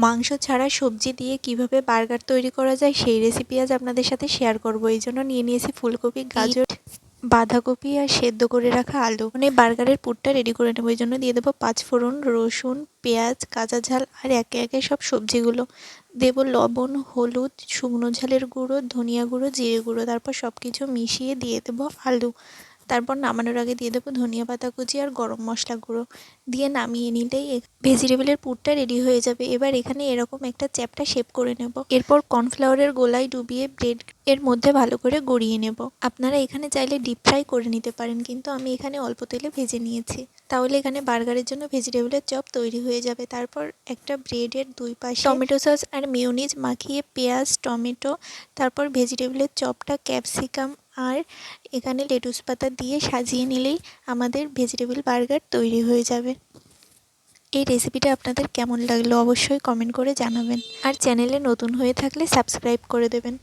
মাংস ছাড়া সবজি দিয়ে কিভাবে বার্গার তৈরি করা যায় সেই রেসিপি আজ আপনাদের সাথে শেয়ার করব। এই জন্য নিয়ে নিয়েছি ফুলকপি, গাজর, বাঁধাকপি আর সেদ্ধ করে রাখা আলু। মানে বার্গারের পুরটা রেডি করে নেবো। এই জন্য দিয়ে দেবো 5 ফোড়ন, রসুন, পেঁয়াজ, কাঁচা ঝাল আর একে একে সব সবজিগুলো দেবো। লবণ, হলুদ, শুকনো ঝালের গুঁড়ো, ধনিয়া গুঁড়ো, জিরে গুঁড়ো। তারপর সব কিছু মিশিয়ে দিয়ে দেবো আলু। তারপর নামানোর আগে দিয়ে দেবো ধনিয়া পাতা কুচি আর গরম মশলা গুঁড়ো দিয়ে নামিয়ে নিলেই ভেজিটেবলের পুরটা রেডি হয়ে যাবে। এবার এখানে এরকম একটা চ্যাপ্টা শেপ করে নেব। এরপর কর্নফ্লাওয়ারের গোলায় ডুবিয়ে ব্রেড এর মধ্যে ভালো করে গড়িয়ে নেব। আপনারা এখানে চাইলে ডিপ ফ্রাই করে নিতে পারেন, কিন্তু আমি এখানে অল্প তেলে ভেজে নিয়েছি। তাহলে এখানে বার্গারের জন্য ভেজিটেবলের চপ তৈরি হয়ে যাবে। তারপর একটা ব্রেডের দুই পাশে টমেটো সস আর মেয়োনিজ মাখিয়ে পেঁয়াজ, টমেটো, তারপর ভেজিটেবলের চপটা ক্যাপসিকাম আর এখানে লেটুস পাতা দিয়ে সাজিয়ে নিলেই আমাদের ভেজিটেবল বার্গার তৈরি হয়ে যাবে। এই রেসিপিটা আপনাদের কেমন লাগলো অবশ্যই কমেন্ট করে জানাবেন, আর চ্যানেলে নতুন হয়ে থাকলে সাবস্ক্রাইব করে দেবেন।